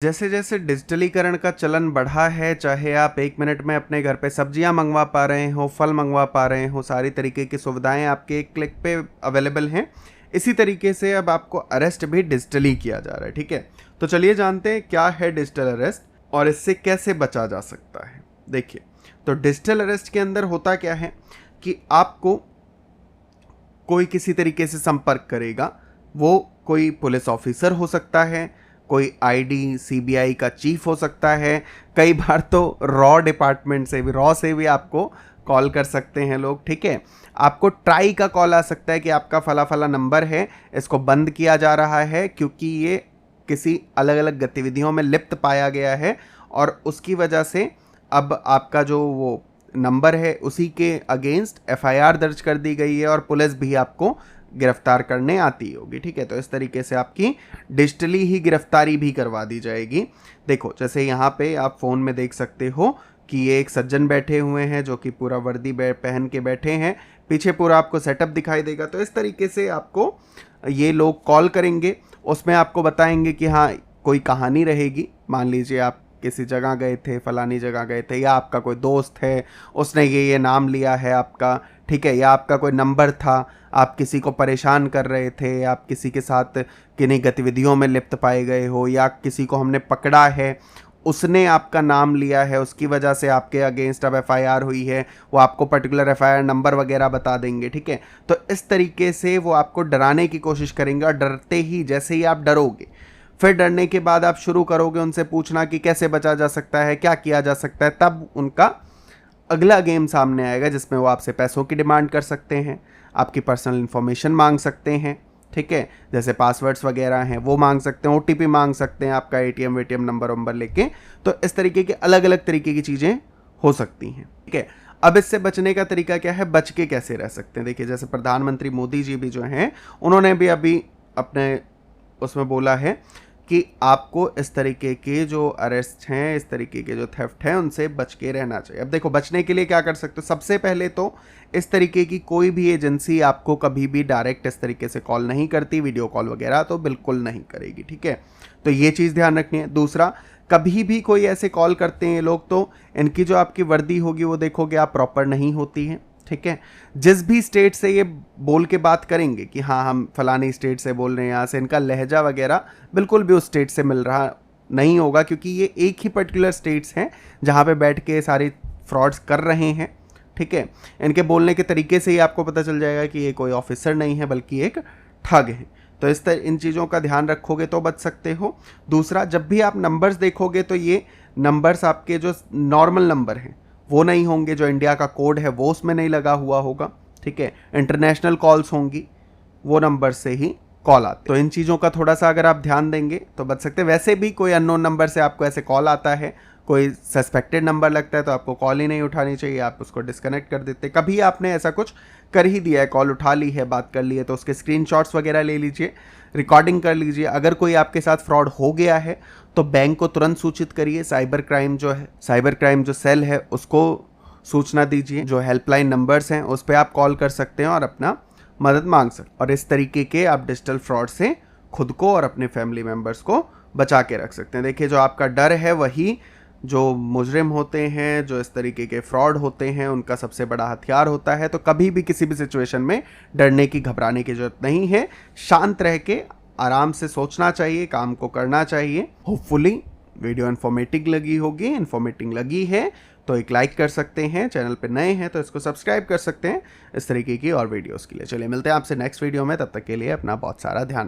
जैसे जैसे डिजिटलीकरण का चलन बढ़ा है, चाहे आप 1 मिनट में अपने घर पे सब्जियां मंगवा पा रहे हो, फल मंगवा पा रहे हो, सारी तरीके की सुविधाएं आपके एक क्लिक पे अवेलेबल हैं। इसी तरीके से अब आपको अरेस्ट भी डिजिटली किया जा रहा है, ठीक है। तो चलिए जानते हैं क्या है डिजिटल अरेस्ट और इससे कैसे बचा जा सकता है। देखिए, तो डिजिटल अरेस्ट के अंदर होता क्या है कि आपको कोई किसी तरीके से संपर्क करेगा, वो कोई पुलिस ऑफिसर हो सकता है, कोई आईडी सीबीआई का चीफ हो सकता है, कई बार तो रॉ से भी आपको कॉल कर सकते हैं लोग, ठीक है। आपको ट्राई का कॉल आ सकता है कि आपका फला फला नंबर है, इसको बंद किया जा रहा है क्योंकि ये किसी अलग अलग गतिविधियों में लिप्त पाया गया है और उसकी वजह से अब आपका जो वो नंबर है उसी के अगेंस्ट एफआईआर दर्ज कर दी गई है और पुलिस भी आपको गिरफ्तार करने आती होगी, ठीक है। तो इस तरीके से आपकी डिजिटली ही गिरफ्तारी भी करवा दी जाएगी। देखो, जैसे यहाँ पे आप फ़ोन में देख सकते हो कि ये एक सज्जन बैठे हुए हैं जो कि पूरा वर्दी पहन के बैठे हैं, पीछे पूरा आपको सेटअप दिखाई देगा। तो इस तरीके से आपको ये लोग कॉल करेंगे, उसमें आपको बताएंगे कि हाँ कोई कहानी रहेगी। मान लीजिए आप किसी जगह गए थे, फलानी जगह गए थे, या आपका कोई दोस्त है उसने ये नाम लिया है आपका, ठीक है, या आपका कोई नंबर था, आप किसी को परेशान कर रहे थे, आप किसी के साथ किन्हीं गतिविधियों में लिप्त पाए गए हो, या किसी को हमने पकड़ा है, उसने आपका नाम लिया है, उसकी वजह से आपके अगेंस्ट अब एफआईआर हुई है, वो आपको पर्टिकुलर एफआईआर नंबर वगैरह बता देंगे, ठीक है। तो इस तरीके से वो आपको डराने की कोशिश करेंगे और डरते ही जैसे ही आप डरोगे, फिर डरने के बाद आप शुरू करोगे उनसे पूछना कि कैसे बचा जा सकता है, क्या किया जा सकता है, तब उनका अगला गेम सामने आएगा जिसमें वो आपसे पैसों की डिमांड कर सकते हैं, आपकी पर्सनल इन्फॉर्मेशन मांग सकते हैं, ठीक है, जैसे पासवर्ड्स वगैरह हैं वो मांग सकते हैं, ओटीपी मांग सकते हैं, आपका एटीएम नंबर लेके। तो इस तरीके के अलग अलग तरीके की चीज़ें हो सकती हैं, ठीक है। अब इससे बचने का तरीका क्या है, बच के कैसे रह सकते हैं। देखिए, जैसे प्रधानमंत्री मोदी जी भी जो हैं उन्होंने भी अभी अपने उसमें बोला है कि आपको इस तरीके के जो अरेस्ट हैं, इस तरीके के जो थेफ्ट हैं, उनसे बच के रहना चाहिए। अब देखो, बचने के लिए क्या कर सकते हो। सबसे पहले तो इस तरीके की कोई भी एजेंसी आपको कभी भी डायरेक्ट इस तरीके से कॉल नहीं करती, वीडियो कॉल वगैरह तो बिल्कुल नहीं करेगी, ठीक है। तो ये चीज़ ध्यान रखनी है। दूसरा, कभी भी कोई ऐसे कॉल करते हैं लोग तो इनकी जो आपकी वर्दी होगी वो देखोगे आप प्रॉपर नहीं होती है, ठीक है। जिस भी स्टेट से ये बोल के बात करेंगे कि हाँ हम फलानी स्टेट से बोल रहे हैं, यहाँ से, इनका लहजा वगैरह बिल्कुल भी उस स्टेट से मिल रहा नहीं होगा क्योंकि ये एक ही पर्टिकुलर स्टेट्स हैं जहाँ पे बैठ के सारी फ्रॉड्स कर रहे हैं, ठीक है। इनके बोलने के तरीके से ही आपको पता चल जाएगा कि ये कोई ऑफिसर नहीं है बल्कि एक ठग है। तो इन चीज़ों का ध्यान रखोगे तो बच सकते हो। दूसरा, जब भी आप नंबर्स देखोगे तो ये नंबर्स आपके जो नॉर्मल नंबर हैं वो नहीं होंगे, जो इंडिया का कोड है वो उसमें नहीं लगा हुआ होगा, ठीक है। इंटरनेशनल कॉल्स होंगी, वो नंबर से ही कॉल आते। तो इन चीज़ों का थोड़ा सा अगर आप ध्यान देंगे तो बच सकते हैं। वैसे भी कोई अननोन नंबर से आपको ऐसे कॉल आता है, कोई सस्पेक्टेड नंबर लगता है तो आपको कॉल ही नहीं उठानी चाहिए, आप उसको डिस्कनेक्ट कर देते। कभी आपने ऐसा कुछ कर ही दिया है, कॉल उठा ली है, बात कर ली है, तो उसके स्क्रीनशॉट्स वगैरह ले लीजिए, रिकॉर्डिंग कर लीजिए। अगर कोई आपके साथ फ्रॉड हो गया है तो बैंक को तुरंत सूचित करिए। साइबर क्राइम जो सेल है उसको सूचना दीजिए। जो हेल्पलाइन नंबर्स हैं उस पर आप कॉल कर सकते हैं और अपना मदद मांग सकते हैं। और इस तरीके के आप डिजिटल फ्रॉड से खुद को और अपने फैमिली मेम्बर्स को बचा के रख सकते हैं। देखिए, जो आपका डर है वही जो मुजरिम होते हैं, जो इस तरीके के फ्रॉड होते हैं, उनका सबसे बड़ा हथियार होता है। तो कभी भी किसी भी सिचुएशन में डरने की, घबराने की जरूरत नहीं है। शांत रह के आराम से सोचना चाहिए, काम को करना चाहिए। होपफुली वीडियो इन्फॉर्मेटिंग लगी है तो एक लाइक कर सकते हैं, चैनल पे नए हैं तो इसको सब्सक्राइब कर सकते हैं इस तरीके की और वीडियोस के लिए। चलिए मिलते हैं आपसे नेक्स्ट वीडियो में, तब तक के लिए अपना बहुत सारा ध्यान रखें।